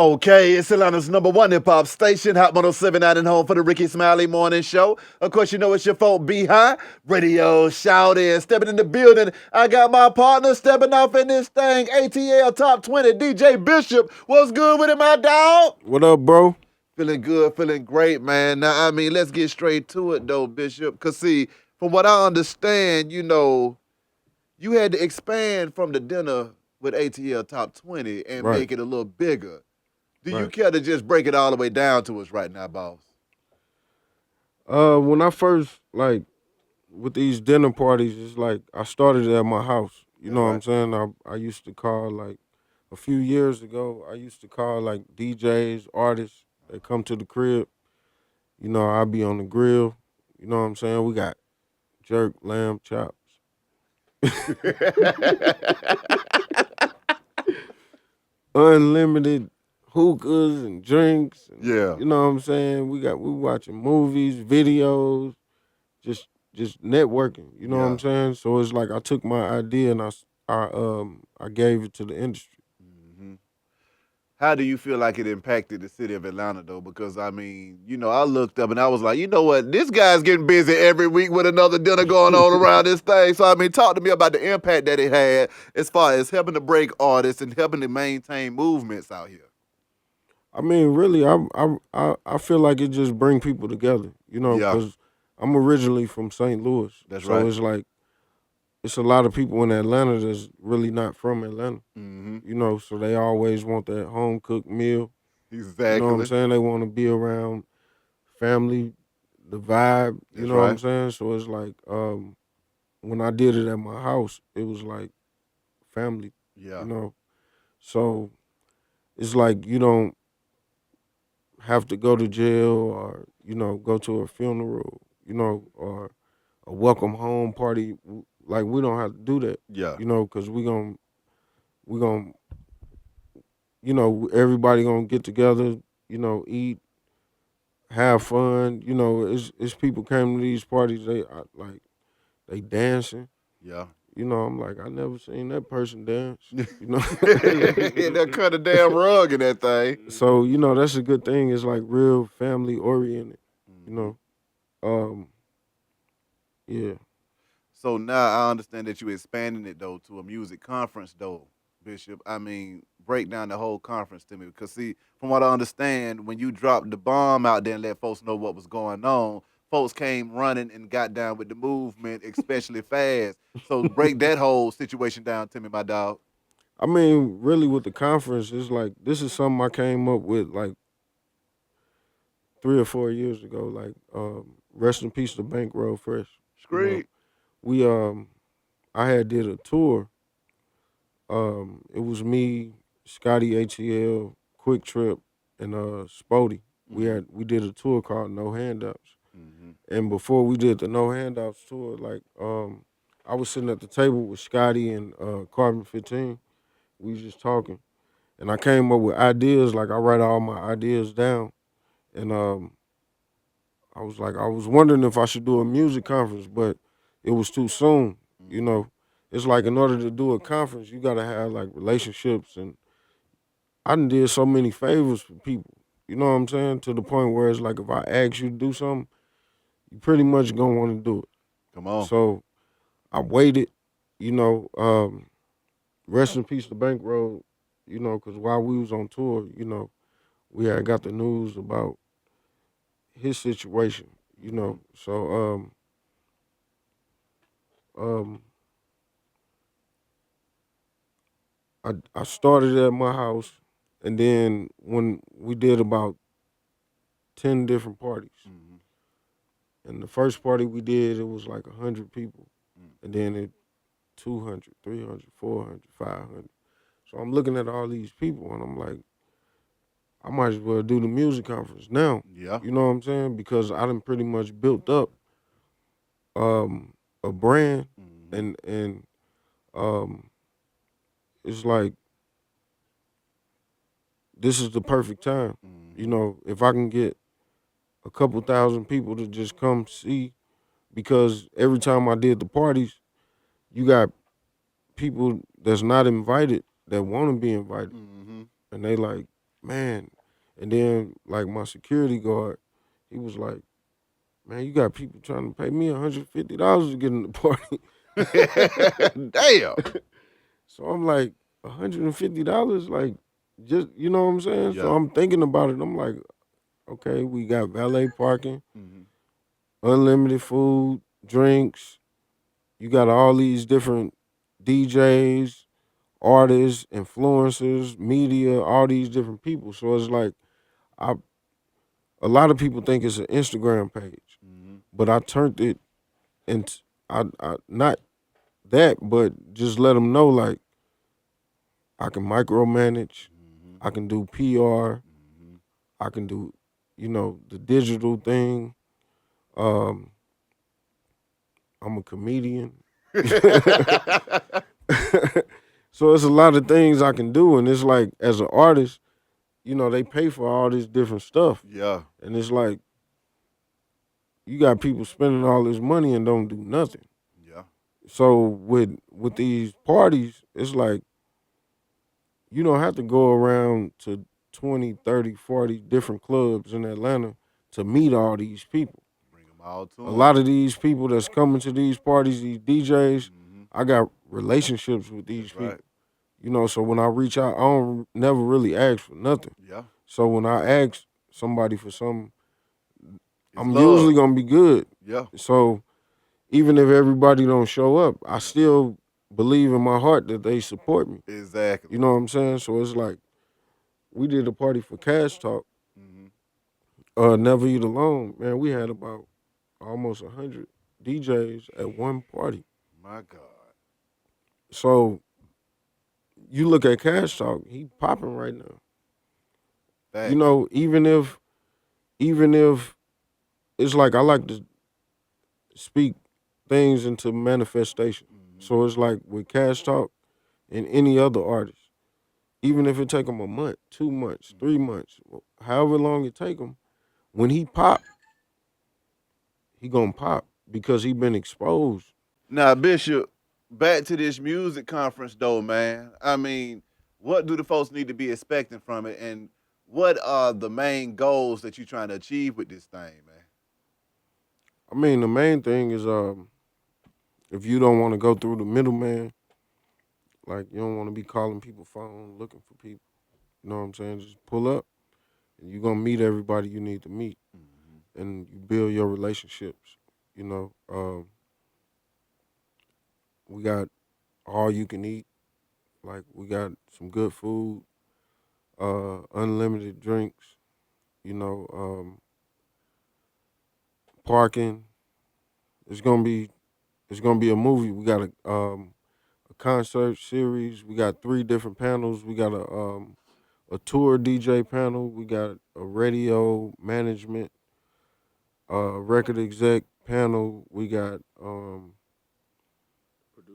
Okay, it's Atlanta's number one hip hop station, Hot 107.9 and home for the Ricky Smiley Morning Show. Of course, you know it's your fault, Behind Radio, shout in, stepping in the building. I got my partner stepping off in this thing, ATL Top 20, DJ Bishop. What's good with it, my dog? What up, bro? Feeling good, feeling great, man. Now, let's get straight to it, though, Bishop. Because, see, from what I understand, you had to expand from the dinner with ATL Top 20 and Right, make it a little bigger. Do you right. care to just break it all the way down to us right now, boss? When I first with these dinner parties, it's like I started at my house. You That's know what right. I'm saying? I used to call a few years ago. I used to call DJs, artists. They come to the crib. You know, I be on the grill. You know what I'm saying? We got jerk, lamb chops, unlimited hookahs and drinks, and Yeah. you know what I'm saying. We watching movies, videos, just networking. You know what Yeah. I'm saying? So it's like I took my idea and I gave it to the industry. hmm How do you feel like it impacted the city of Atlanta, though? Because, I looked up and I was like, you know what? This guy's getting busy every week with another dinner going on around this thing. So, talk to me about the impact that it had as far as helping to break artists and helping to maintain movements out here. I mean, really, I feel like it just bring people together. You know, Yeah, because I'm originally from St. Louis, that's so right. it's like it's a lot of people in Atlanta that's really not from Atlanta. hmm You know, so they always want that home cooked meal. You know what I'm Exactly. saying? They want to be around family, the vibe. You That's know what I'm right. saying? So it's like when I did it at my house, it was like family. Yeah. You know, so it's like you don't have to go to jail or go to a funeral. Or a welcome home party. Like we don't have to do that. Yeah. Because we gonna everybody gonna get together. Eat, have fun. It's people came to these parties. They dancing. Yeah. I'm like, I never seen that person dance. You know. They'll cut a damn rug in that thing. So that's a good thing. It's like real family oriented. You hmm know. Um. Yeah. So now I understand that you're expanding it though to a music conference though, Bishop. Break down the whole conference to me because see, from what I understand, when you dropped the bomb out there and let folks know what was going on, folks came running and got down with the movement, especially fast. So break that whole situation down to me, my dog. I mean, really, with the conference, it's like this is something I came up with like 3 or 4 years ago. Like, rest in peace to Bankroll Fresh. You know, Screed. we I had did a tour. It was me, Scotty ATL, Quick Trip, and Spody. Mm-hmm. We did a tour called No Handouts. Mm-hmm. And before we did the No Handouts tour, I was sitting at the table with Scotty and Carbon 15. We was just talking, and I came up with ideas. Like I write all my ideas down, and I was wondering if I should do a music conference, but it was too soon. You Mm-hmm. know, it's like in order to do a conference, you gotta have like relationships, and I done did so many favors for people. You know what I'm saying? To the point where it's like if I ask you to do something, you pretty much gonna want to do it. Come on. So I waited. You know, rest in peace to Bankroll. Because while we was on tour, we had got the news about his situation. Mm-hmm. So um, I started at my house, and then when we did about 10 different parties, Mm-hmm. and the first party we did it was like 100 people, Mm-hmm. and then it 200, 300, 400, 500. So I'm looking at all these people, and I'm like, I might as well do the music conference now. Yeah. You know what I'm saying? Because I done pretty much built up a brand, Mm-hmm. and um, it's like this is the perfect time. Mm-hmm. If I can get a couple thousand people to just come see, because every time I did the parties, you got people that's not invited that want to be invited, Mm-hmm. and they like, man. And then like my security guard, he was like, man, you got people trying to pay me $150 to get in the party. Damn. So I'm like, $150, like, just you know what I'm saying. So Yeah. I'm thinking about it. I'm like, okay, we got valet parking, Hmm. unlimited food, drinks. You got all these different DJs, artists, influencers, media, all these different people. So it's like I a lot of people think it's an Instagram page, Hmm. but I turned it into I not that, but just let them know like I can micromanage, Hmm. I can do PR, Hmm. I can do the digital thing. Um, I'm a comedian. So it's a lot of things I can do, and it's like as an artist, they pay for all this different stuff, Yeah. and it's like you got people spending all this money and don't do nothing. Yeah. So with these parties, it's like you don't have to go around to 20, 30, 40 different clubs in Atlanta to meet all these people. Bring them all to A them. lot of these people that's coming to these parties, these DJs, Hmm. I got relationships with these That's right. people. So when I reach out, I don't never really ask for nothing. Yeah. So when I ask somebody for something, It's I'm usually love. gonna be good. Yeah. So even if everybody don't show up, I still believe in my heart that they support me. Exactly. You know what I'm saying? So it's like we did a party for Cash Talk, Hmm. Never Eat Alone. Man, we had about almost 100 DJs at one party. My God. So you look at Cash Talk, he popping right now. Facts. Even if it's like I like to speak things into manifestation. Hmm. So it's like with Cash Talk and any other artist, even if it take them a month, 2 months, Hmm. 3 months, however long it take him, when he pop, he gonna pop because he been exposed. Now, Bishop, back to this music conference though, man. I mean, what do the folks need to be expecting from it, and what are the main goals that you're trying to achieve with this thing, man? I mean, the main thing is if you don't want to go through the middleman, like you don't want to be calling people phone looking for people. You know what I'm saying? Just pull up and you're gonna meet everybody you need to meet Mm-hmm. and you build your relationships. We got all you can eat. Like we got some good food, unlimited drinks. You know, parking. It's gonna be it's gonna be a movie. We got a concert series. We got 3 different panels. We got a tour DJ panel. We got a radio management, record exec panel. We got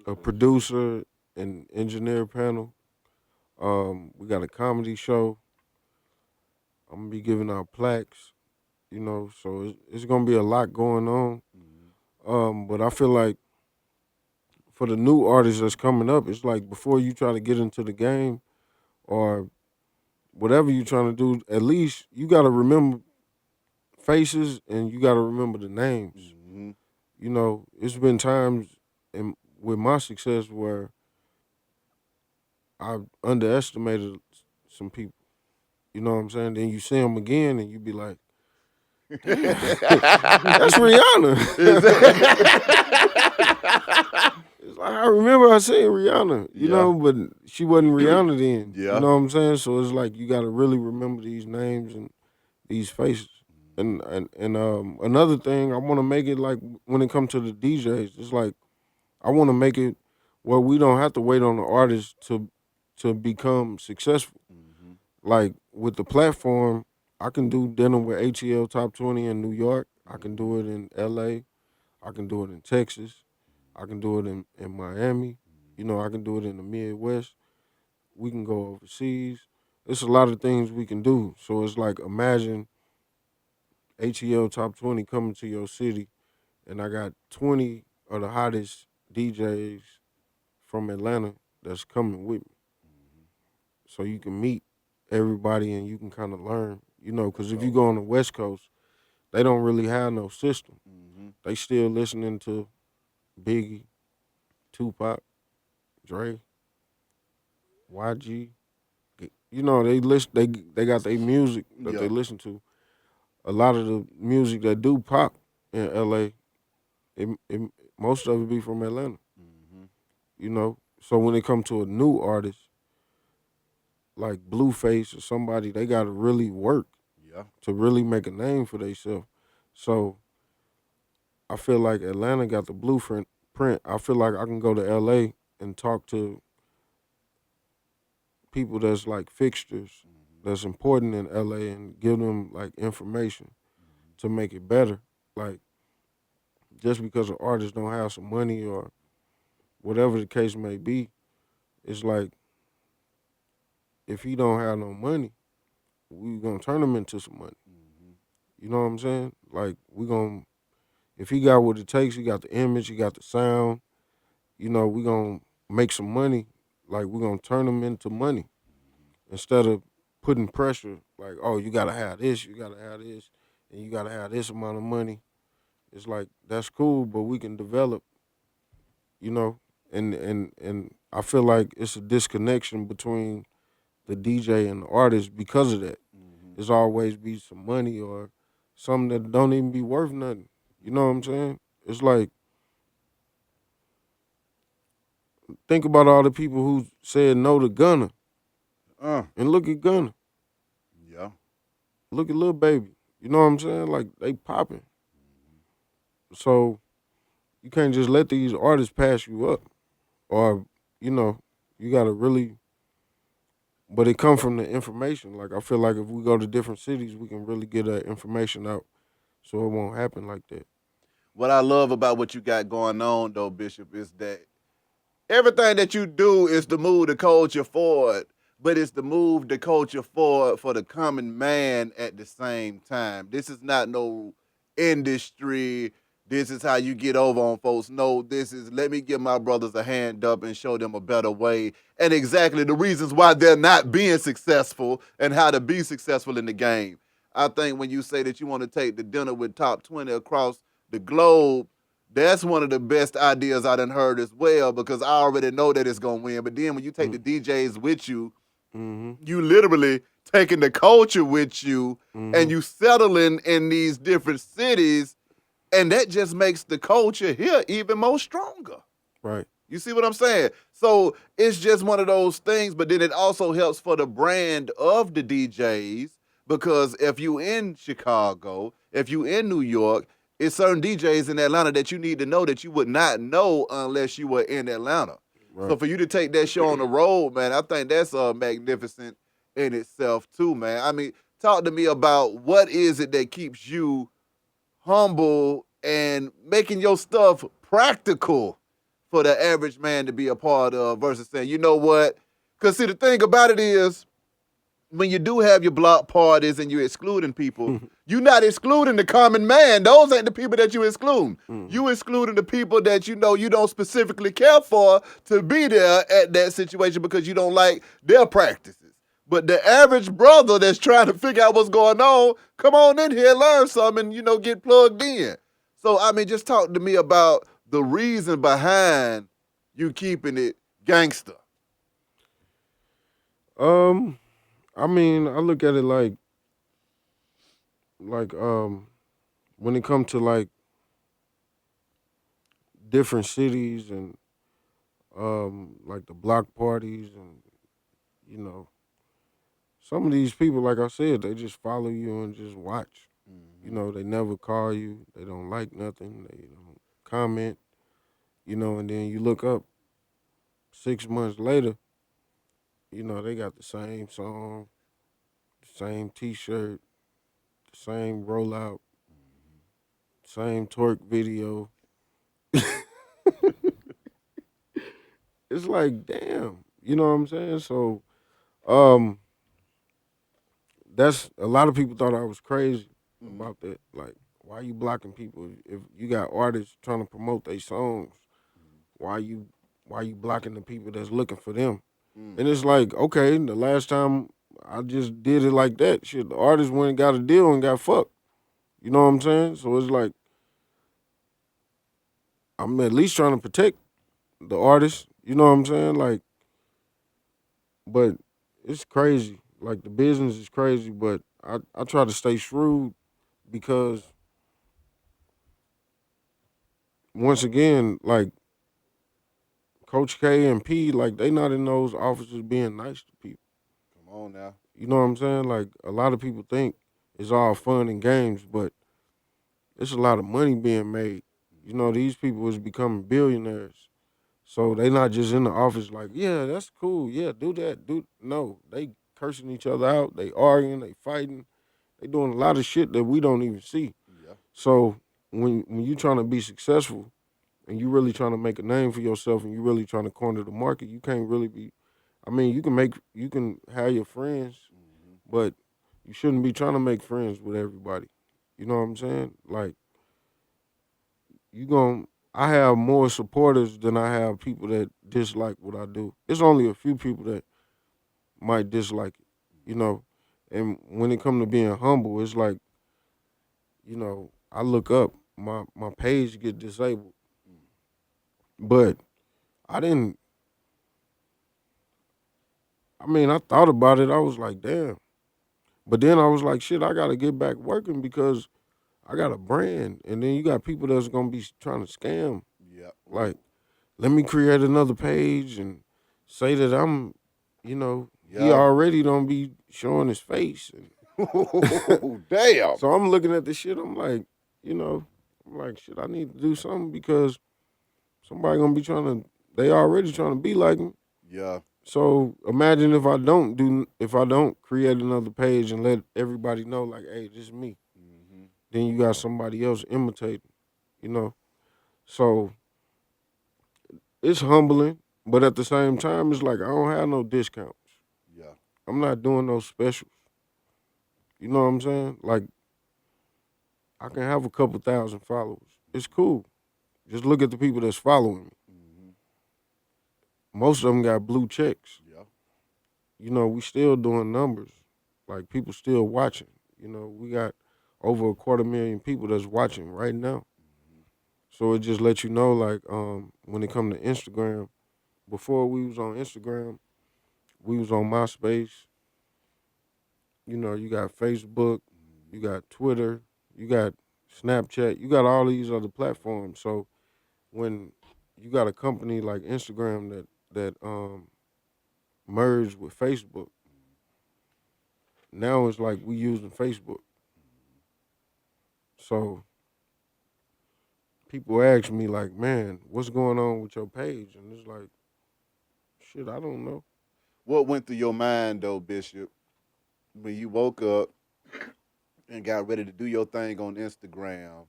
a producer and engineer panel. We got a comedy show. I'm gonna be giving out plaques. So it's gonna be a lot going on. Mm-hmm. But I feel like for the new artists that's coming up, it's like before you try to get into the game or whatever you're trying to do, at least you gotta remember faces and you gotta remember the names. Mm-hmm. It's been times with my success where I underestimated some people. You know what I'm saying? Then you see them again and you be like, damn, that's Is Rihanna. that- It's like I remember I seen Rihanna, yeah. but she wasn't Rihanna then. You Yeah. know what I'm saying? So it's like you got to really remember these names and these faces. And another thing, I want to make it like when it comes to the DJs, it's like I want to make it where we don't have to wait on the artist to become successful. Mm-hmm. Like with the platform, I can do dinner with ATL Top 20 in New York. I can Mm-hmm. do it in LA. I can do it in Texas. I can do it in Miami. I can do it in the Midwest. We can go overseas. It's a lot of things we can do. So it's like imagine ATL Top 20 coming to your city, and I got 20 of the hottest DJs from Atlanta that's coming with me. Mm-hmm. So you can meet everybody and you can kind of learn. For Because if you sure. go on the West Coast, they don't really have no system. Hmm. They still listening to Biggie, Tupac, Dre, YG. They list they got their music that they Yeah. listen to. A lot of the music that do pop in LA, it most of it be from Atlanta. Hmm. So when it come to a new artist like Blueface or somebody, they got to really work Yeah. to really make a name for themselves. So I feel like Atlanta got the blueprint. Print. I feel like I can go to LA and talk to people that's like fixtures, Hmm. that's important in LA, and give them like information to make it better. Like just because an artist don't have some money or whatever the case may be, it's like if he don't have no money, we gonna turn him into some money. Hmm. You know what I'm saying? Like we gonna if he got what it takes, he got the image, he got the sound. We gonna make some money. Like we gonna turn him into money instead of putting pressure. Like, oh, you gotta have this, you gotta have this, and you gotta have this amount of money. It's like that's cool, but we can develop. You know, and I feel like it's a disconnection between the DJ and the artist because of that. Hmm. There's always be some money or something that don't even be worth nothing. You know what I'm saying? It's like think about all the people who said no to Gunna, Uh. and look at Gunna, Yeah. look at Lil Baby. You know what I'm saying? Like they popping. So you can't just let these artists pass you up, or you know, you gotta really. But it come from the information. Like I feel like if we go to different cities, we can really get that information out, so it won't happen like that. What I love about what you got going on, though, Bishop, is that everything that you do is to move the culture forward, but it's to move the culture forward for the common man at the same time. This is not no industry. This is how you get over on folks. No, this is let me give my brothers a hand up and show them a better way and exactly the reasons why they're not being successful and how to be successful in the game. I think when you say that you want to take the dinner with top 20 across the globe, that's one of the best ideas I done heard as well because I already know that it's gonna win. But then when you take the DJs with you, Mm-hmm. you literally taking the culture with you and Mm-hmm. you settling in these different cities, and that just makes the culture here even more stronger. Right. You see what I'm saying? So it's just one of those things, but then it also helps for the brand of the DJs because if you in Chicago, if you in New York, it's certain DJs in Atlanta that you need to know that you would not know unless you were in Atlanta. So Right. for you to take that show on the road, man, I think that's magnificent in itself too, man. I mean, talk to me about what is it that keeps you humble and making your stuff practical for the average man to be a part of versus saying, you know what? Because see, the thing about it is, when you do have your block parties and you're excluding people, you're not excluding the common man. Those ain't the people that you exclude. Mm. You excluding the people that you know you don't specifically care for to be there at that situation because you don't like their practices. But the average brother that's trying to figure out what's going on, come on in here, learn something, and get plugged in. So I mean, just talk to me about the reason behind you keeping it gangster. Um, I mean, I look at it like when it comes to like different cities and like the block parties and you know some of these people, like I said, they just follow you and just watch. Mm-hmm. They never call you. They don't like nothing. They don't comment. And then you look up 6 months later. They got the same song, the same T-shirt, the same rollout, same twerk video. It's like, damn, you know what I'm saying? So, um, that's a lot of people thought I was crazy Mm-hmm. about that. Like, why you blocking people if you got artists trying to promote their songs? Why you blocking the people that's looking for them? Mm-hmm. And it's like, okay, the last time I just did it like that. Shit, the artist went and got a deal and got fucked. You know what I'm saying? So it's like I'm at least trying to protect the artist. You know what I'm saying? Like, but it's crazy. Like the business is crazy, but I try to stay shrewd because once again, like Coach K and P, like they not in those offices being nice to people. Come on now. You know what I'm saying? Like a lot of people think it's all fun and games, but it's a lot of money being made. You know, these people is becoming billionaires. So they not just in the office like, yeah, that's cool. Yeah, do that. Do no. They cursing each other out. They arguing. They fighting. They doing a lot of shit that we don't even see. Yeah. So when you trying to be successful and you really trying to make a name for yourself and you really trying to corner the market, you can't really be. I mean, you can have your friends, Mm-hmm. but you shouldn't be trying to make friends with everybody. You know what I'm saying? Like you gon' I have more supporters than I have people that dislike what I do. It's only a few people that might dislike it, you know. And when it come to being humble, it's like, I look up, my page get disabled. Mm. But I didn't I mean, I thought about it. I was like, damn. But then I was like, shit, I gotta get back working because I got a brand. And then you got people that's gonna be trying to scam. Yeah. Like, Ooh. let me create another page and say that I'm, he Yeah. already don't be showing his face. And Damn. so I'm looking at the shit. I'm like, you know, I'm like, shit, I need to do something because somebody gonna be trying to. They already trying to be like me. Yeah. So imagine if I don't create another page and let everybody know like, hey, this is me. Mm-hmm. Then you got somebody else imitating, you know. So it's humbling, but at the same time, it's like I don't have no discounts. Yeah. I'm not doing no specials. You know what I'm saying? Like I can have a couple thousand followers. It's cool. Just look at the people that's following me. Mm-hmm. Most of them got blue checks. Yeah. We still doing numbers. Like people still watching. We got over a quarter million people that's watching right now. Mm-hmm. So it just lets you know, like, when it come to Instagram, before we was on Instagram, we was on MySpace. You got Facebook, you Mm-hmm. got Twitter, you got Snapchat, you got all these other platforms. So when you got a company like Instagram that merged with Facebook, now it's like we using Facebook. So people ask me like, man, what's going on with your page? And it's like, shit, I don't know. What went through your mind though, Bishop, when you woke up and got ready to do your thing on Instagram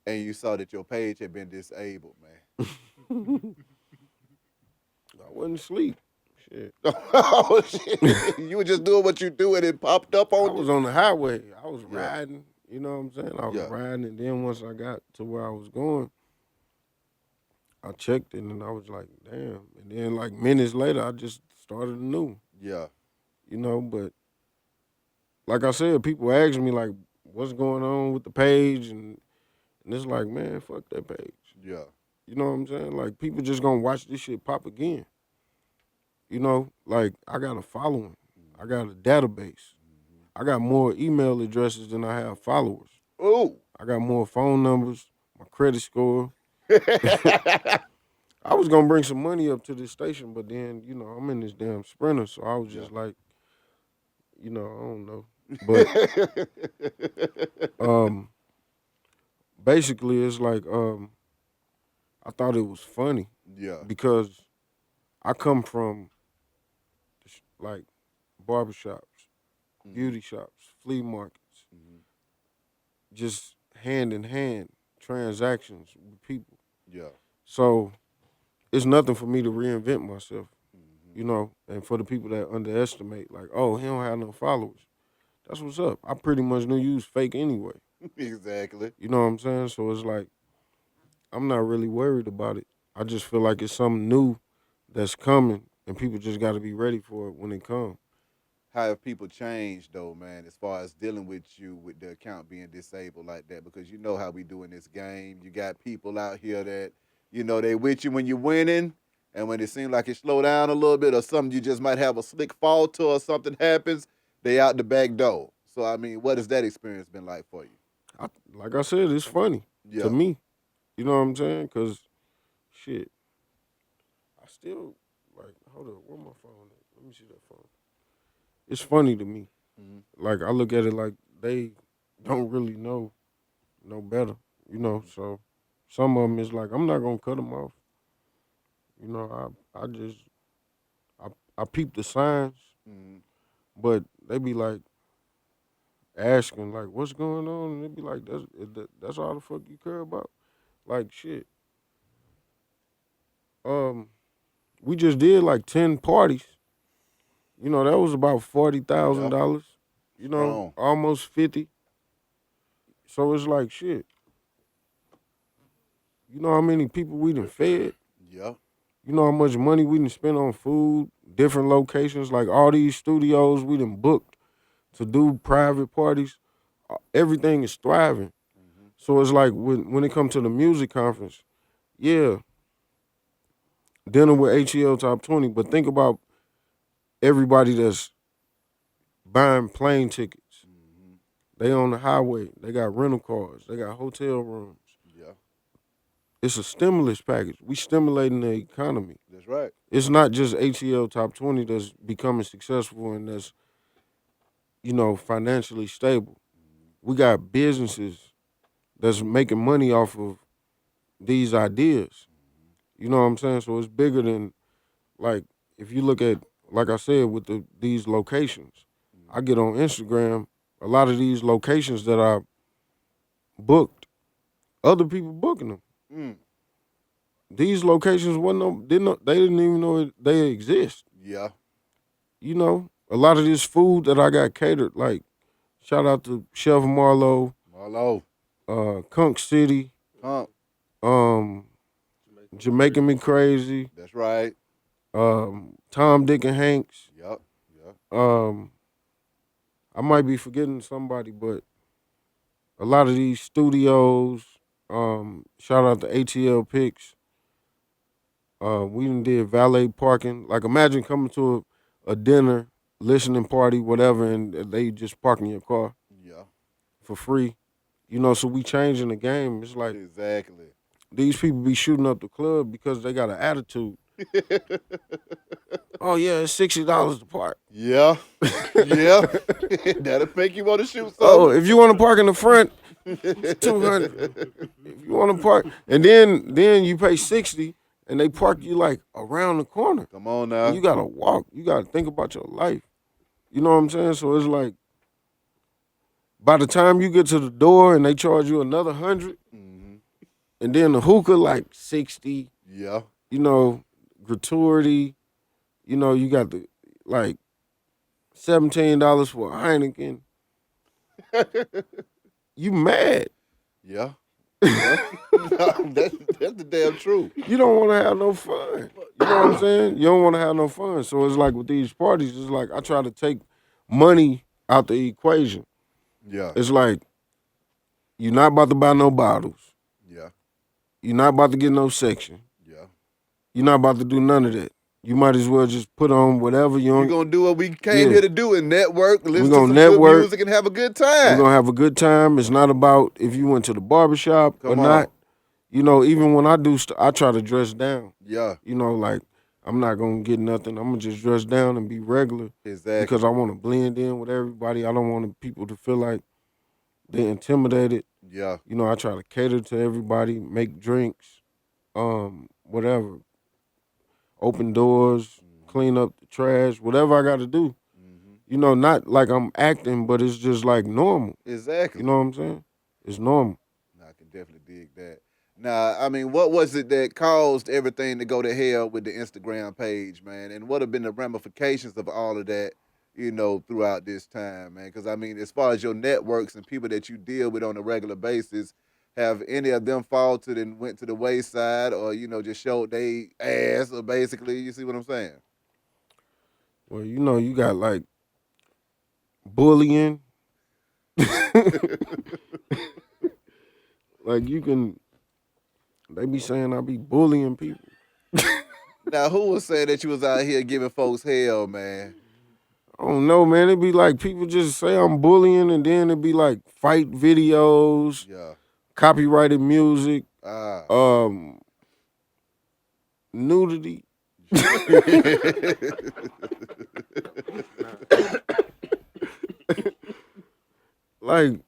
and you saw that your page had been disabled, I wasn't asleep. Shit. man? Oh shit! You were just doing what you do and it popped up I on you. was on the highway. I was Yeah. riding. You know what I'm saying? I was Yeah. riding, and then once I got to where I was going, I checked it, and I was like, damn. And then like minutes later, I just started anew. Yeah. But like I said, people ask me like, what's going on with the page, and it's like, man, fuck that page. Yeah. You know what I'm saying? Like people just gonna watch this shit pop again. Like I got a following. I got a database. I got more email addresses than I have followers. Ooh. I got more phone numbers, my credit score. I was gonna bring some money up to this station, but then, I'm in this damn sprinter, so I was Yeah. just like, I don't know. But um basically it's like I thought it was funny Yeah. because I come from like barbershops, Mm-hmm. beauty shops, flea markets, Mm-hmm. just hand in hand transactions with people. Yeah. So it's nothing for me to reinvent myself, Mm-hmm. and for the people that underestimate, like, oh, he don't have no followers. That's what's up. I pretty much knew you was fake anyway. Exactly. You know what I'm saying? So it's like I'm not really worried about it. I just feel like it's something new that's coming, and people just got to be ready for it when it comes. how have people changed though, man, as far as dealing with you with the account being disabled like that? Because you know how we do in this game. You got people out here that, they with you when you're winning, and when it seems like it slow down a little bit or something, you just might have a slick falter or something happens, they out the back door. So I mean, what has that experience been like for you? Like I said, it's funny to Yeah. me. You know what I'm saying? Cause shit, I still like. Hold up, where my phone at? Let me see that phone. It's funny to me. Hmm. Like I look at it like they don't really know no better. You know, Hmm. so some of them is like I'm not gonna cut them off. You know, I just I I peep the signs, Hmm. but they be like asking like what's going on, and they be like that's all the fuck you care about. Like shit. Um, we just did like 10 parties. You know, that was about forty thousand Yeah. dollars. You know, Strong. almost 50. So it's like shit. You know how many people we done fed? Yeah. You know how much money we done spent on food, different locations, like all these studios we done booked to do private parties. Everything is thriving. Hmm. So it's like when it comes to the music conference, yeah, dinner with ATL top 20, but think about everybody that's buying plane tickets. Hmm. They on the highway. They got rental cars. They got hotel rooms. Yeah. It's a stimulus package. We stimulating the economy. That's right. It's not just ATL top 20 that's becoming successful and that's, financially stable. Hmm. We got businesses that's making money off of these ideas. You know what I'm saying? So it's bigger than like if you look at like I said with these locations. I Hmm. get on Instagram, a lot of these locations that I booked, other people booking them. Mm. These locations wasn't no, they didn't even know they exist. Yeah. You know, a lot of this food that I got catered, like shout out to Chef Marlowe, Marlo. Kunk City, Huh. um, Jamaican Me Crazy, That's right. Tom, Dick, and Hanks. Yep. Yep. Um, I might be forgetting somebody, but a lot of these studios. Shout out to ATL Picks. We done did valet parking. Like imagine coming to a dinner, listening party, whatever, and they just parking your car Yeah. for free. You know, so we changing the game. It's like Exactly. these people be shooting up the club because they got an attitude. Oh yeah, it's $60 to park. Yeah. Yeah. That'll make you want to shoot Oh, something. if you want to park in the front, it's 200. If you want to park, and then you pay 60, and they park you like around the corner, Come on and now. you gotta walk. You gotta think about your life. You know what I'm saying? So it's like by the time you get to the door and they charge you another 100, Hmm. and then the hookah like 60. Yeah. You know, gratuity. You know, you got the like $17 for a Heineken. You mad? Yeah. Yeah. No, that's the damn truth. You don't want to have no fun. You know what I'm saying? You don't want to have no fun. So it's like with these parties, it's like I try to take money out the equation. Yeah. It's like you're not about to buy no bottles. Yeah. You're not about to get no section. Yeah. You're not about to do none of that. You might as well just put on whatever you We're on. gonna do what we came Yeah, here to do and network, we're listen to gonna some good network. music, and have a good We're time. gonna have a good time. It's not about if you went to the barbershop or Come not. on. You know, even when I do, I try to dress down. Yeah. You know, like I'm not gonna get nothing. I'm gonna just dress down and be regular because Exactly. I want to blend in with everybody. I don't want people to feel like they're intimidated. Yeah. You know, I try to cater to everybody, make drinks, whatever, open doors, Hmm. clean up the trash, whatever I got to do. Hmm. You know, not like I'm acting, but it's just like normal. You Exactly. know what I'm saying? It's normal. I can definitely dig that. Now, I mean, what was it that caused everything to go to hell with the Instagram page, man? And what have been the ramifications of all of that, throughout this time, man? Because, I mean, as far as your networks and people that you deal with on a regular basis, have any of them faltered and went to the wayside or, just showed they ass or basically, you see what I'm saying? Well, you know, you got like bullying. Like you can, they be saying I be bullying people. Now, who was saying that you was out here giving folks hell, man? I don't know, man. It be like people just say I'm bullying, and then it be like fight videos, Yeah. copyrighted music, Ah. um, nudity. Like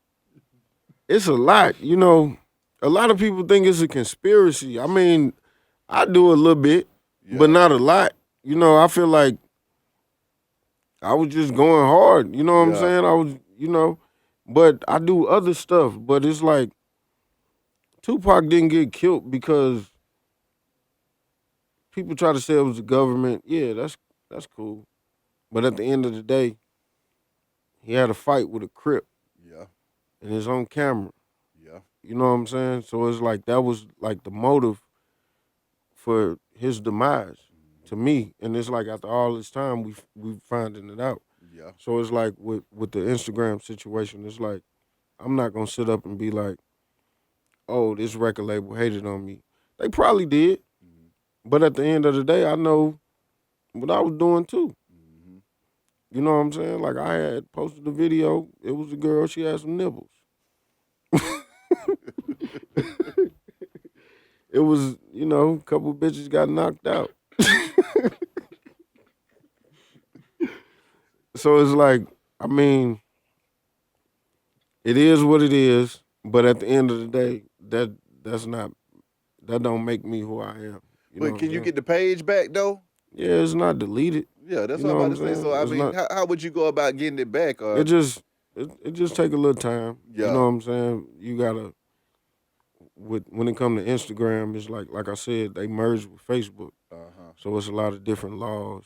it's a lot, you know. A lot of people think it's a conspiracy. I mean, I do a little bit, but Yeah. not a lot. You know, I feel like I was just going hard. You know what I'm Yeah. saying? I was, you know, but I do other stuff. But it's like Tupac didn't get killed because people try to say it was the government. Yeah, that's cool. But at the end of the day, he had a fight with a Crip Yeah. and his own camera. Yeah. You know what I'm saying? So it's like that was like the motive for his demise to Mhm. me. And it's like after all this time, we finding it out. Yeah. So it's like with the Instagram situation, it's like I'm not gonna sit up and be like, oh, this record label hated on me. They probably did, Mhm. but at the end of the day, I know what I was doing too. Mhm. You know what I'm saying? Like I had posted a video. It was a girl. She had some nibbles. It was, you know, a couple bitches got knocked out. So it's like, I mean, it is what it is. But at the end of the day, that's not that don't make me who I am. You know But what I'm can you saying? get the page back though? Yeah, it's not deleted. Yeah, that's You what know I'm what about I'm to say. So saying? I It's mean, not. how would you go about getting it back? It just it just take a little time. You know Yeah. what I'm saying? You gotta with when it come to Instagram, it's like I said, they merged with Facebook, Uh huh. so it's a lot of different laws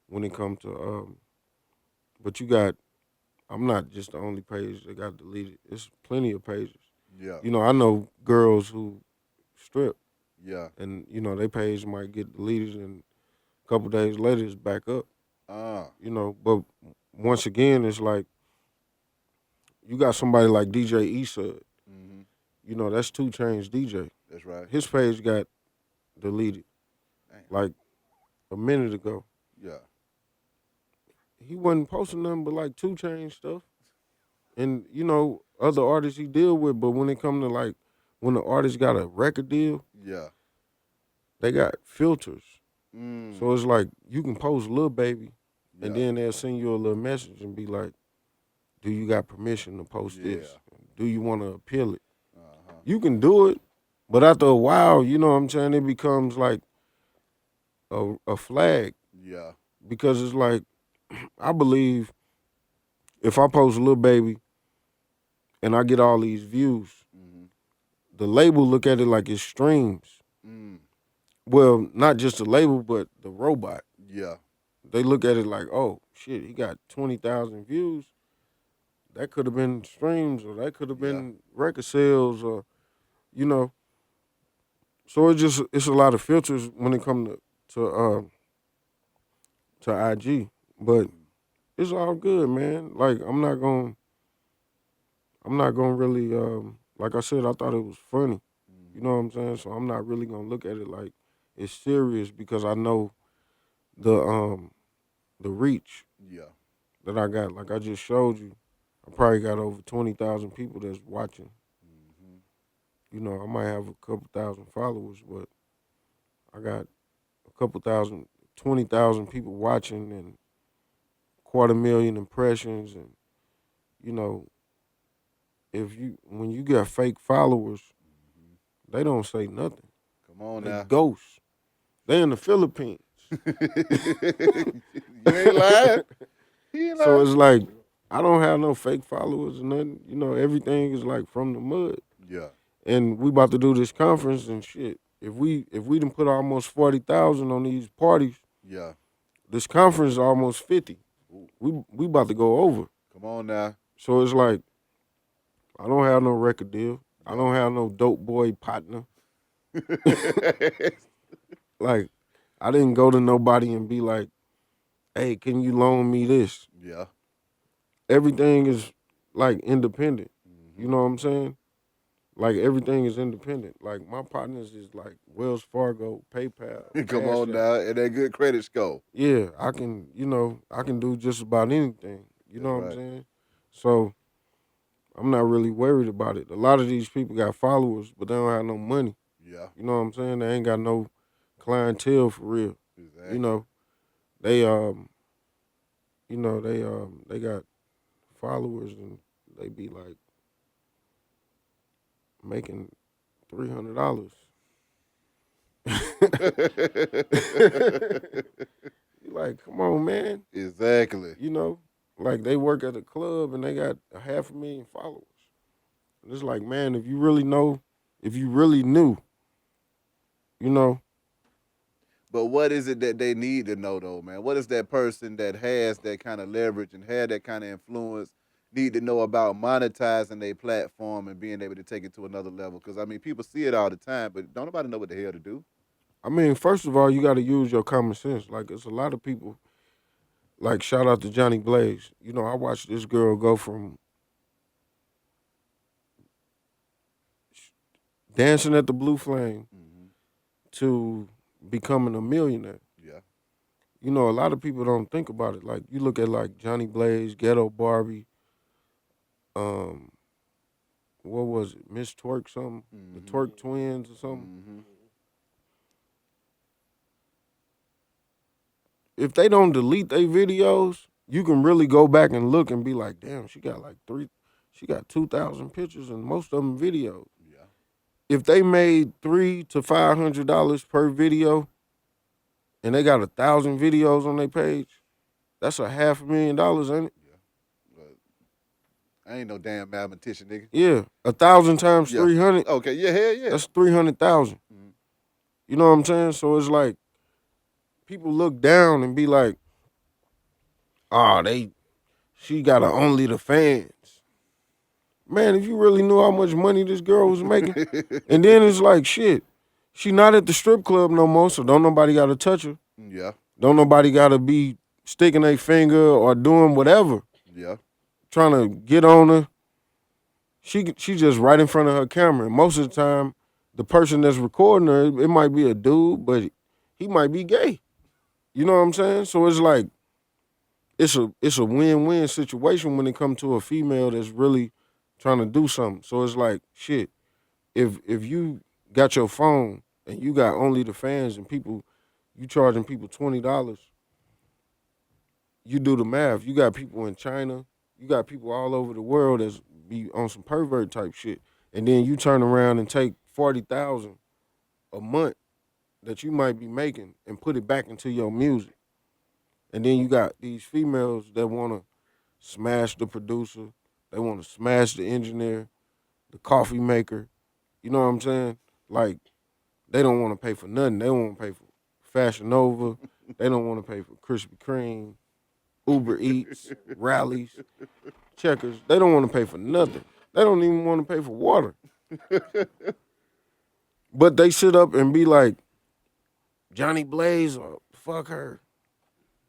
when it comes to. But you got. I'm not just the only page that got deleted. It's plenty of pages. Yeah. You know, I know girls who strip, Yeah. and you know, their page might get deleted, and a couple days later it's back up. You know, but once again, it's like you got somebody like DJ Issa. Mhm. You know, that's Two Chainz DJ. That's right. His page got deleted Damn. like a minute ago. Yeah. He wasn't posting nothing but like Two Chainz stuff, and you know other artists he deal with. But when it come to like when the artist got a record deal, Yeah. they got filters. Mm. So it's like you can post Lil Baby, and Yeah. then they'll send you a little message and be like, "Do you got permission to post this? Yeah. Do you want to appeal it?" Uh huh. You can do it, but after a while, you know what I'm saying, it becomes like a flag Yeah. because it's like I believe if I post Lil Baby and I get all these views, Mhm. the label look at it like it's streams. Mm. Well, not just the label, but the robot. Yeah. They look at it like, oh shit, he got 20,000 views. That could have been streams, or that could have Yeah. been record sales, or you know. So it's a lot of filters when it comes to IG, but Mhm. it's all good, man. Like I'm not gonna really like I said, I thought it was funny. You Mhm. know what I'm saying? So I'm not really gonna look at it like it's serious because I know the um the reach Yeah. that I got. Like I just showed you, I probably got over 20,000 people that's watching. Mhm. You know, I might have a couple thousand followers, but I got a couple thousand, 20,000 people watching and quarter million impressions. And you know, if you when you got fake followers, Mhm. they don't say nothing. Come on They now. ghost. They in the Philippines. You ain't lying. You ain't So lying. it's like I don't have no fake followers or nothing. You know, everything is like from the mud. Yeah. And we about to do this conference and shit. If we done put almost 40,000 on these parties, Yeah. this conference is almost 50. Ooh. We about to go over. Come on now. So it's like I don't have no record deal. I Yeah. don't have no dope boy partner. Like I didn't go to nobody and be like, "Hey, can you loan me this?" Yeah. everything is like independent. You Hmm. know what I'm saying? Like everything is independent. Like my partners is like Wells Fargo, PayPal, Come Cash on App. now, and that good credit score. Yeah, I can do just about anything. You That's know what I'm right. saying? So I'm not really worried about it. A lot of these people got followers, but they don't have no money. Yeah, You know what I'm saying? They ain't got no clientele for real. You exactly. know, they they got followers and they be like making $300. You like, come on, man. Exactly. You know, like they work at a club and they got a 500,000 followers. And it's like, man, if you really know, if you really knew, you know, But what is it that they need to know though, man? What is that person that has that kind of leverage and had that kind of influence need to know about monetizing their platform and being able to take it to another level? Because I mean, people see it all the time, but don't nobody know what the hell to do. I mean, first of all, you got to use your common sense. Like, it's a lot of people. Like, shout out to Johnny Blaze. You know, I watched this girl go from dancing at the Blue Flame Hmm. to becoming a millionaire. Yeah. You know, a lot of people don't think about it. Like, you look at like Johnny Blaze, Ghetto Barbie, um, what was it, Miss Twerk something, the Hmm. Twerk twins or something. Hmm. If they don't delete their videos, you can really go back and look and be like, damn, she got 2,000 pictures and most of them videos. Yeah. If they made $300 to $500 per video and they got 1,000 videos on their page, that's a $500,000, ain't it? Yeah. But I ain't no damn mathematician, nigga. Yeah, 1,000 times Yeah. 300, Okay. Yeah. Hell yeah. that's 300,000. Mm-hmm. You know what I'm saying? So it's like people look down and be like, "Ah, she got a only the fans." Man, if you really knew how much money this girl was making, and then it's like, shit, she not at the strip club no more, so don't nobody got to touch her. Yeah. Don't nobody got to be sticking a finger or doing whatever, Yeah. trying to get on her. She just right in front of her camera. And most of the time, the person that's recording her, it might be a dude, but he might be gay. You know what I'm saying? So it's like it's a win-win situation when it comes to a female that's really trying to do something. So it's like, shit, if you got your phone and you got only the fans and people, you charging people $20, you do the math. You got people in China, you got people all over the world that's be on some pervert type shit, and then you turn around and take 40,000 a month that you might be making and put it back into your music, and then you got these females that want to smash the producer, they want to smash the engineer, the coffee maker. You know what I'm saying? Like, they don't want to pay for nothing. They don't want to pay for Fashion Nova. They don't want to pay for Krispy Kreme, Uber Eats, Rallies, Checkers. They don't want to pay for nothing. They don't even want to pay for water. But they sit up and be like, Johnny Blaze or fuck her.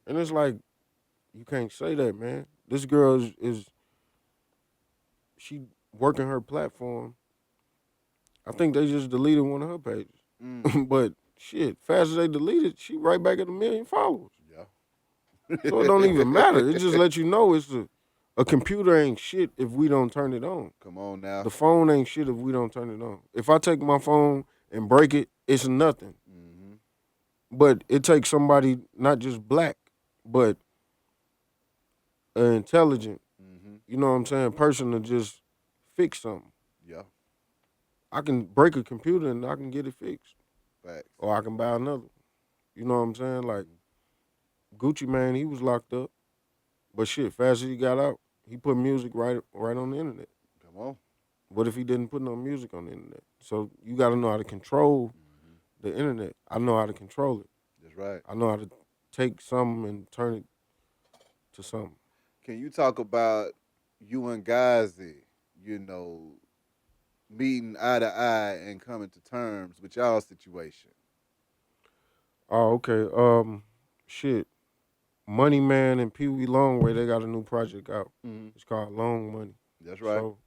And it's like, you can't say that, man. This girl is she working her platform. I think they just deleted one of her pages. Mm. But shit, fast as they deleted, she right back at 1 million followers. Yeah. So it don't even matter. It just let you know a computer ain't shit if we don't turn it on. Come on now. The phone ain't shit if we don't turn it on. If I take my phone and break it, it's nothing. Hmm. But it takes somebody not just black, but an intelligent, Hmm. you know what I'm saying, person to just fix something. Yeah. I can break a computer and I can get it fixed. Facts. Or I can buy another. You know what I'm saying? Like Hmm. Gucci Man, he was locked up. But shit, fast as he got out, he put music right on the internet. Come on. What if he didn't put no music on the internet? So you got to know how to control Hmm. the internet. I know how to control it. That's right. I know how to take something and turn it to something. Can you talk about you and Gauzy, you know, meeting eye to eye and coming to terms with y'all situation? Oh, okay. Shit. Money Man and Pee Wee Longway, they got a new project out. Hmm. It's called Long Money. That's right. So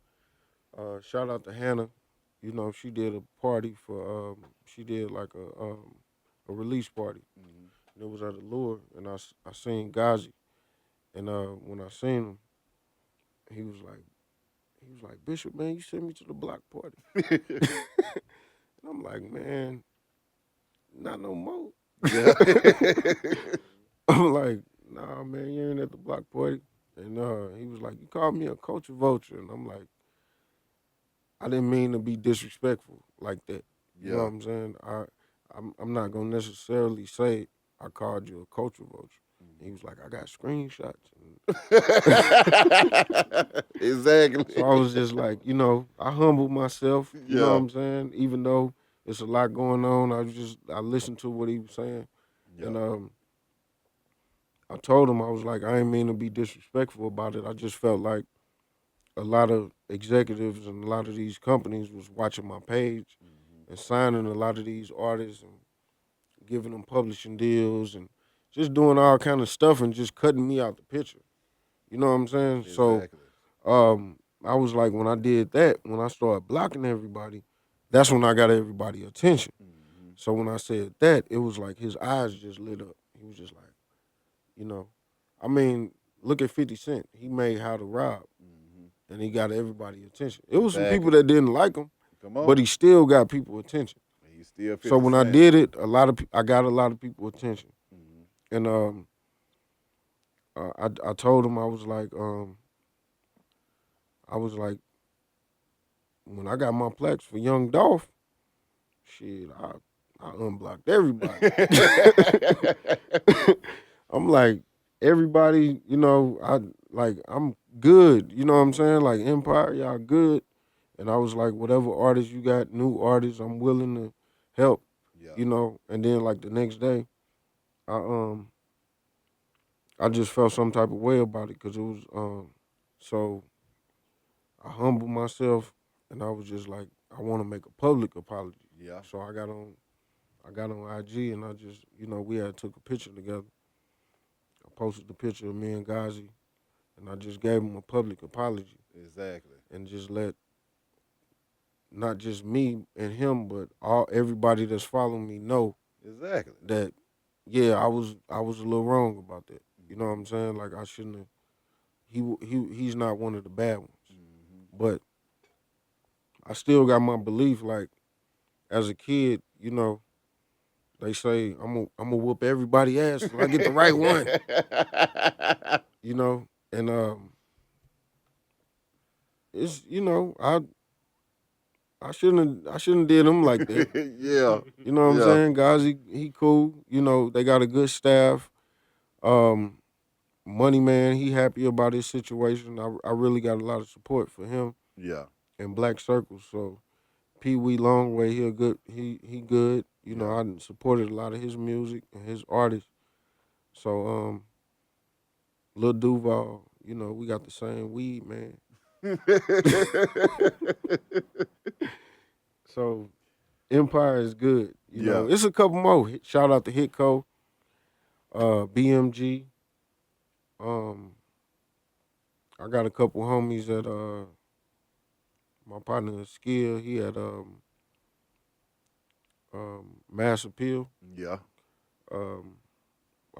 shout out to Hannah. You know, she did a party for she did like a release party. Hmm. And it was at Allure and I seen Gauzy. And when I seen him, he was like Bishop, man, you sent me to the block party. And I'm like, man, not no more. Yeah. I'm like, nah, man, you ain't at the block party. And he was like, you called me a culture vulture. And I'm like, I didn't mean to be disrespectful like that. You know what Yeah. I'm saying? I'm not gonna necessarily say I called you a culture vulture. And he was like, I got screenshots. So I Exactly. was just like, I humbled myself. You know what Yeah. I'm saying? Even though it's a lot going on, I listened to what he was saying, and Yeah. I told him I was like, I ain't mean to be disrespectful about it. I just felt like a lot of executives and a lot of these companies was watching my page Hmm. and signing a lot of these artists and giving them publishing deals and just doing all kind of stuff and just cutting me out the picture. You know what I'm saying? So Exactly. I was like, when I did that, when I started blocking everybody, that's when I got everybody attention. Hmm. So when I said that, it was like his eyes just lit up. He was just like, you know, I mean, look at 50 Cent. He made How to Rob Hmm. and he got everybody attention. It was some people Exactly. that didn't like him, Come but on. he still got people attention. He's still So 50 when I Cent. did it, I got a lot of people attention. Hmm. And I told him I was like when I got my plaques for Young Dolph, shit, I unblocked everybody. I'm like everybody, I'm good. You know what I'm saying? Like Empire, y'all good. And I was like, whatever artists you got, new artists, I'm willing to help. Yeah. And then like the next day, I um I just felt some type of way about it because it was so I humbled myself and I was just like, I want to make a public apology. Yeah. So I got on IG and I just we had took a picture together. I posted the picture of me and Gauzy and I just gave him a public apology Exactly. and just let not just me and him, but all everybody that's following me know Exactly. that yeah, I was a little wrong about that. You know what Hmm. I'm saying? Like I shouldn't have. He's not one of the bad ones, Hmm. but I still got my belief. Like as a kid, they say I'm gonna whoop everybody ass till I get the right one. And it's I shouldn't did him like that. Yeah. You know what I'm Yeah. saying? Guys, he cool. They got a good staff. Um, Money Man, he happy about his situation. I really got a lot of support for him Yeah. in Black Circles. So Pee Wee Longway, he good. Yeah. I supported a lot of his music and his artists. So Lil Duval, we got the same weed, man. So Empire is good. Yeah. It's a couple more. Shout out to Hitco, BMG. Um, I got a couple homies that my partner is Skill. He had Mass Appeal. Yeah. Um,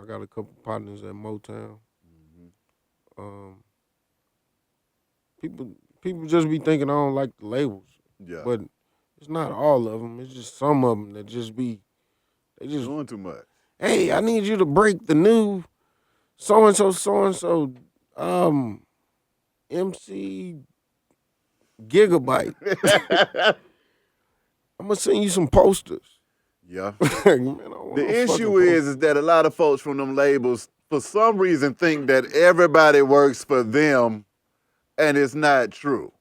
I got a couple partners at Motown. Hmm. Um, people people just be thinking I don't like the labels, Yeah. but it's not all of them. It's just some of them that just be they just Doing too much. hey, I need you to break the new so and so MC Gigabyte. I'm gonna send you some posters. Yeah. Man, I don't want no The fucking issue poster. is that a lot of folks from them labels, for some reason, think that everybody works for them, and it's not true.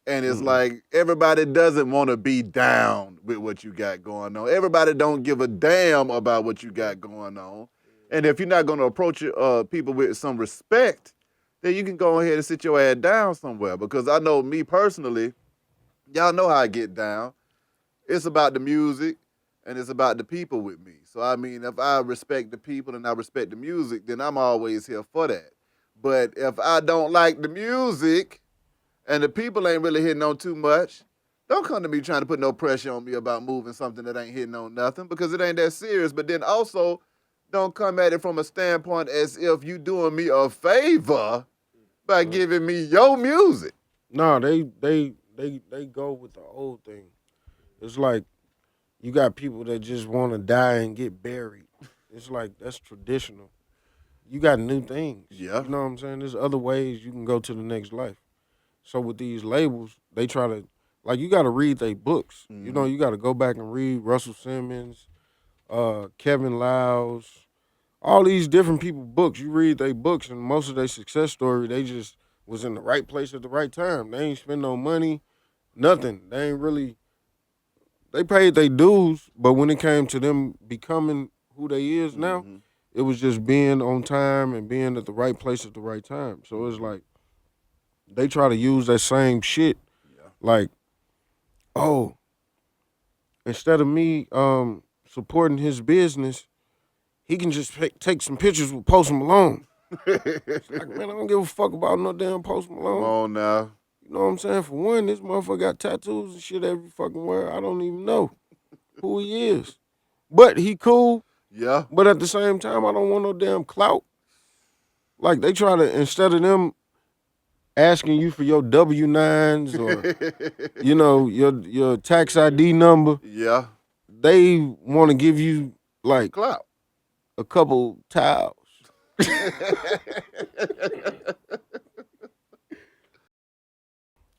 And it's Mm-mm. like everybody doesn't want to be down with what you got going on. Everybody don't give a damn about what you got going on. And if you're not going to approach people with some respect, then you can go ahead and sit your ass down somewhere. Because I know me personally, y'all know how I get down. It's about the music. and it's about the people with me. So I mean, if I respect the people and I respect the music, then I'm always here for that. But if I don't like the music and the people ain't really hitting on too much, don't come to me trying to put no pressure on me about moving something that ain't hitting on nothing because it ain't that serious. But then also, don't come at it from a standpoint as if you doing me a favor by Right. giving me your music. No, they go with the old thing. It's like you got people that just want to die and get buried. It's like that's traditional. You got new things. Yeah. You know what I'm saying? There's other ways you can go to the next life. So with these labels, they try to like you got to read their books. You know, Mm-hmm. you got to go back and read Russell Simmons, Kevin Liles, all these different people books. You read their books, and most of their success story, they just was in the right place at the right time. They ain't spend no money, nothing. They ain't really. They paid their dues, but when it came to them becoming who they is now, Mm-hmm. it was just being on time and being at the right place at the right time. So it's Mm-hmm. like they try to use that same shit. Yeah. Like, oh, instead of me supporting his business, he can just take some pictures with Post Malone. It's like, man, I don't give a fuck about no damn Post Come Malone. on now. You know what I'm saying? For one, this motherfucker got tattoos and shit every fucking where. I don't even know who he is. But he cool. Yeah. But at the same time, I don't want no damn clout. Like they try to instead of them asking you for your W-9s or your tax ID number, Yeah. they want to give you Some like clout. a couple towels.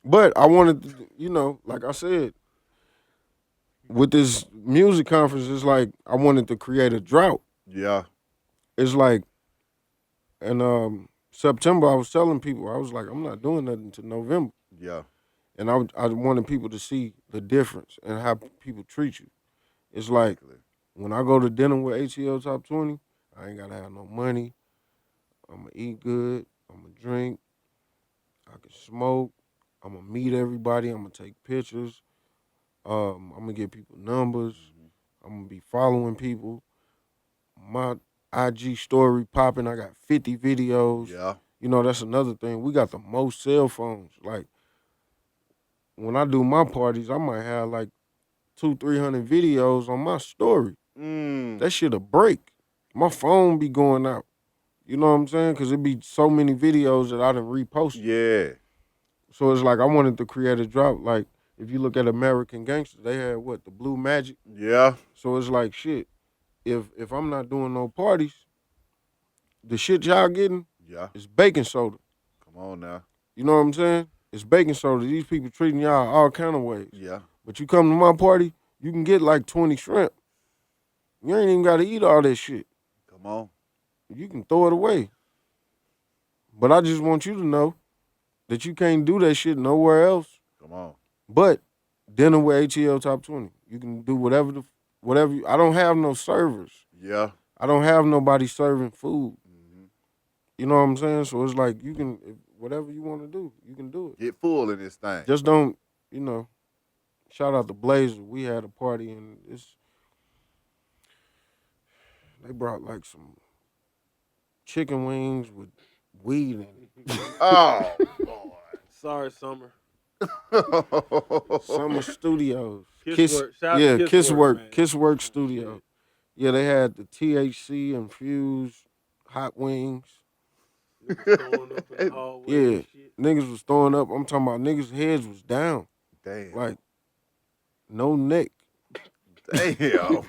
But I wanted to, like I said, with this music conference, it's like I wanted to create a drought. Yeah. It's like in September, I was telling people, I was like, I'm not doing nothing until November. Yeah. And I wanted people to see the difference and how people treat you. It's like Exactly. when I go to dinner with ATL Top 20, I ain't got to have no money. I'm going to eat good. I'm going to drink. I can smoke. I'm going to meet everybody. I'm going to take pictures. I'm going to get people numbers. Mm-hmm. I'm going to be following people. My IG story popping. I got 50 videos. Yeah. That's another thing. We got the most cell phones. Like when I do my parties, I might have like 300 videos on my story. Mm. That shit'll break. My phone be going out. You know what I'm saying? Cause it be so many videos that I done reposted. Yeah. So it's like I wanted to create a drop. Like if you look at American Gangster, they had what, the Blue Magic. Yeah. So it's like shit. If I'm not doing no parties, the shit y'all getting Yeah. is baking soda. Come on now. You know what I'm saying? It's baking soda. These people treating y'all all kind of ways. Yeah. But you come to my party, you can get like 20 shrimp. You ain't even got to eat all that shit. Come on. You can throw it away. But I just want you to know that you can't do that shit nowhere else. Come on. But dinner with ATL Top 20. You can do whatever. I don't have no servers. Yeah. I don't have nobody serving food. Mm-hmm. You know what I'm saying? So it's like you can whatever you want to do, you can do it. Get full in this thing. Just don't, you know. Shout out to Blazer. We had a party and they brought like some chicken wings with weed in it. Oh Sorry, Summer. boy. Summer Studios. Kiss work. Shout out Yeah, to Kiss Work, man. Kiss Work Oh, Studio. shit. Yeah, they had the THC infused hot wings. Niggas throwing up in the hallway Yeah, and shit. niggas was throwing up. I'm talking about niggas' heads was down, Damn. like no neck. Damn.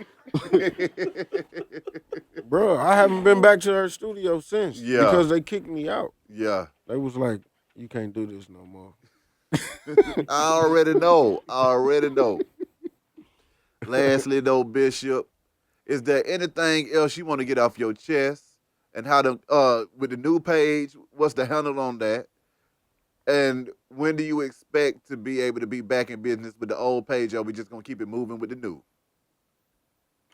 Bro, I haven't been back to their studio since Yeah. because they kicked me out. Yeah. They was like, you can't do this no more. I already know. I already know. Lastly, though, Bishop, is there anything else you want to get off your chest? And how to with the new page, what's the handle on that? And when do you expect to be able to be back in business with the old page? Or are we just gonna keep it moving with the new?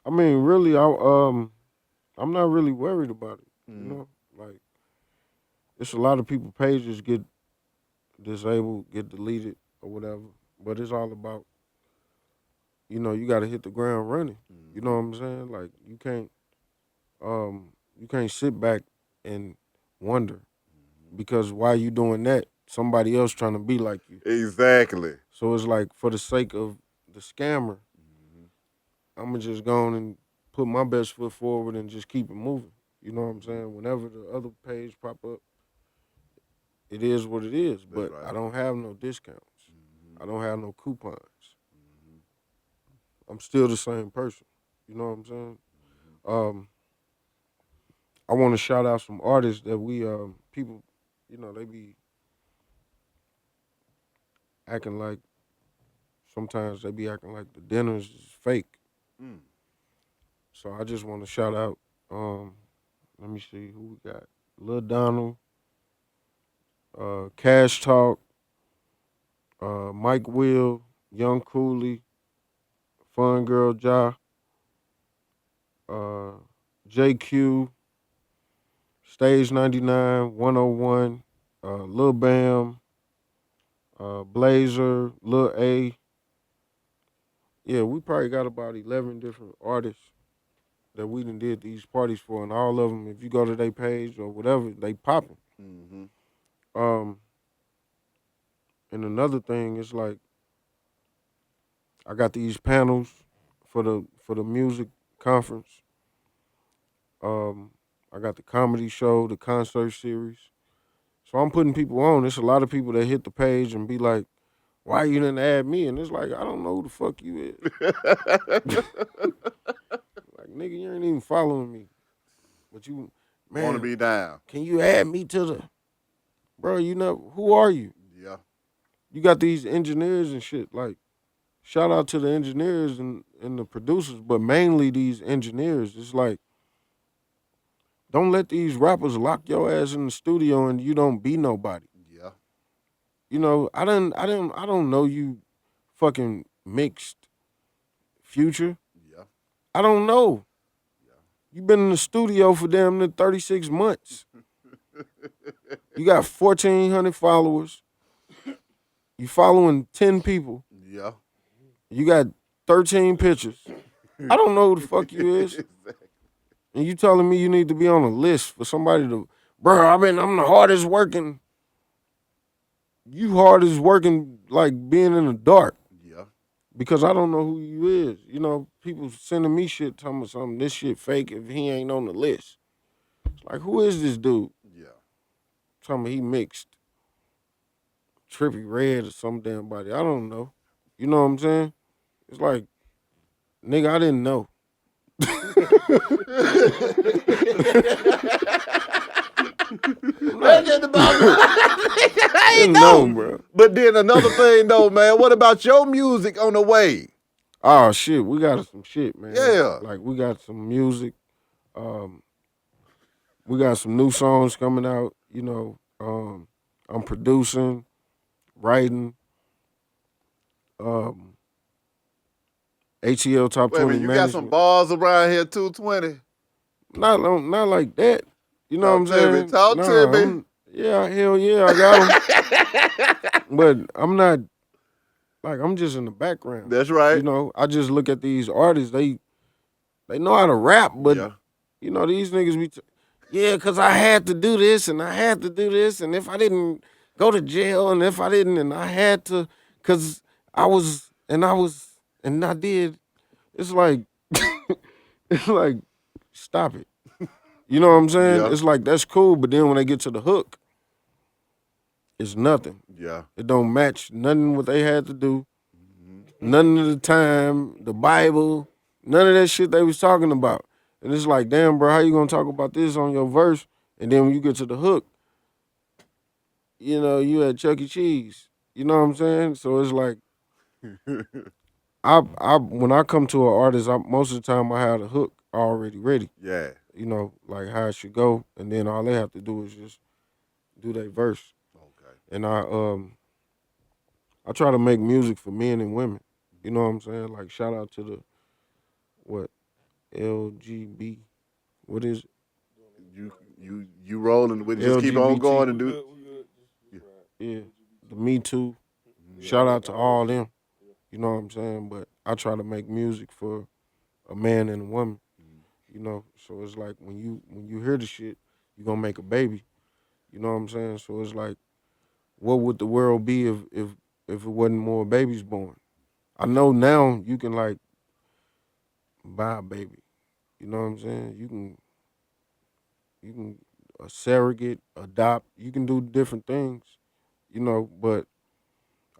I mean, really, I'm not really worried about it. Mm. Like it's a lot of people pages get disabled, get deleted or whatever. But it's all about you got to hit the ground running. You know Mm-hmm. what I'm saying? Like you can't sit back and wonder because while you doing that, somebody else trying to be like you. Exactly. So it's like for the sake of the scammer, Mm-hmm. I'm gonna just go on and put my best foot forward and just keep it moving. You know what I'm Mm-hmm. saying? Whenever the other page pop up, it is what it is. That's But right. I don't have no discounts. Mm-hmm. I don't have no coupons. Mm-hmm. I'm still the same person. You know what I'm saying? Mm-hmm. Um, I want to shout out some artists that we people, they be acting like sometimes they be acting like the dinners is fake. Mm. So I just want to shout out. Um, Let me see who we got. Lil Donald, Cash Talk, Mike Will, Young Cooley, Fun Girl Ja, uh, JQ, Stage 99, 101, Lil Bam, Blazer, Lil A. Yeah, we probably got about 11 different artists that we done did these parties for, and all of them, if you go to their page or whatever, they popping. Mm-hmm. Um, and another thing is like I got these panels for the music conference. Um, I got the comedy show, the concert series. So I'm putting people on. There's a lot of people that hit the page and be like, "Why you didn't add me?" And it's like, I don't know who the fuck you is. Like, nigga, you ain't even following me. But you, Want to man, be down. can you add me to the bro? You know who are you? Yeah. You got these engineers and shit. Like, shout out to the engineers and the producers, but mainly these engineers. It's like, don't let these rappers lock your ass in the studio and you don't be nobody. Yeah. I don't know you fucking mixed future. Yeah. I don't know. Yeah. You been in the studio for damn near 36 months. You got 1,400 followers. You following 10 people. Yeah. You got 13 pictures. I don't know who the fuck you is. Exactly. And you telling me you need to be on a list for somebody to, bro, I'm the hardest working. You hardest working like being in the dark. Yeah. Because I don't know who you is. People sending me shit telling me something. This shit fake if he ain't on the list. It's like, who is this dude? Yeah. Telling me he mixed Trippy Red or some damn body. I don't know. You know what I'm saying? It's like, nigga, I didn't know. I'm not. That's just about I ain't Didn't know, know. bro. But then another thing though, man, what about your music on the way? Oh shit, we got some shit, man. Yeah. Like we got some music. Um, we got some new songs coming out. I'm producing, writing. Um, ATL Top Wait a 20 minute, you got some Management. bars around here, 220. Not like that. You know what Talk I'm to me. saying? Talk to Nah, me. hell yeah, I got them. But I'm not like I'm just in the background. That's right. I just look at these artists. They know how to rap, but Yeah. these niggas be, yeah, cause I had to do this and I had to do this, and if I didn't go to jail, and if I didn't, and I had to, cause I was, and I did. It's like, it's like, stop it. You know what I'm saying? Yeah. It's like that's cool, but then when they get to the hook, it's nothing. Yeah. It don't match nothing what they had to do, Mm-hmm. none of the time, the Bible, none of that shit they was talking about. And it's like, damn, bro, how you gonna talk about this on your verse? And then when you get to the hook, you at Chuck E. Cheese. You know what I'm saying? So it's like, I when I come to an artist, most of the time I have the hook already ready. Yeah. Like how it should go, and then all they have to do is just do their verse. Okay. And I try to make music for men and women. You know what I'm saying? Like shout out to the what LGB, what is You rolling with it? just keep on LGBT? going and do. We good. Just Yeah. right. Yeah, the Me Too. Yeah, Shout out to all that them. shit. You know what I'm saying? But I try to make music for a man and a woman. Mm. You know, so it's like when you hear the shit, you gonna make a baby. You know what I'm saying? So it's like, what would the world be if it wasn't more babies born? I know now you can like buy a baby. You know what I'm saying? You can a surrogate, adopt. You can do different things. You know, but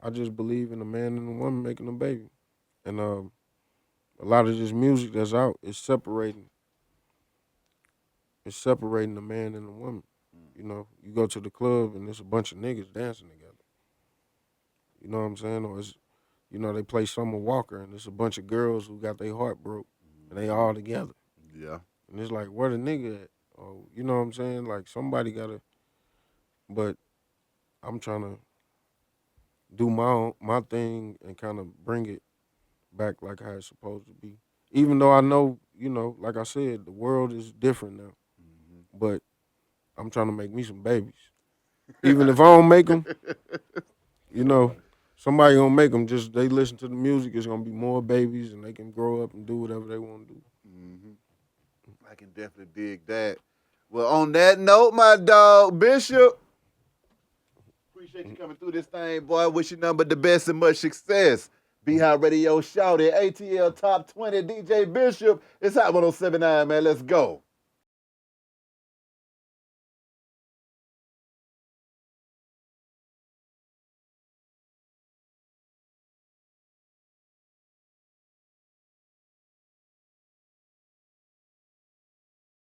I just believe in a man and a woman making a baby, and a lot of this music that's out is separating. It's separating the man and the woman. Mm. You know, you go to the club and there's a bunch of niggas dancing together. You know what I'm saying? Or it's, they play Summer Walker and there's a bunch of girls who got their heart broke and they Mhm. all together. Yeah. And it's like, where the nigga at? Oh, you know what I'm saying? Like somebody gotta, but I'm trying to do my thing and kind of bring it back like how it's supposed to be. Even though I know, like I said, the world is different now. Mhm. But I'm trying to make me some babies. Even if I don't make them, you know, Right. somebody gonna make them. Just they listen to the music, it's gonna be more babies, and they can grow up and do whatever they want to do. Mhm. I can definitely dig that. Well, on that note, my dog Bishop, appreciate you coming through this thing, boy. Wish you nothing but the best and much success. Beehive Radio shouted ATL Top 20 DJ Bishop. It's Hot 1079, man. Let's go.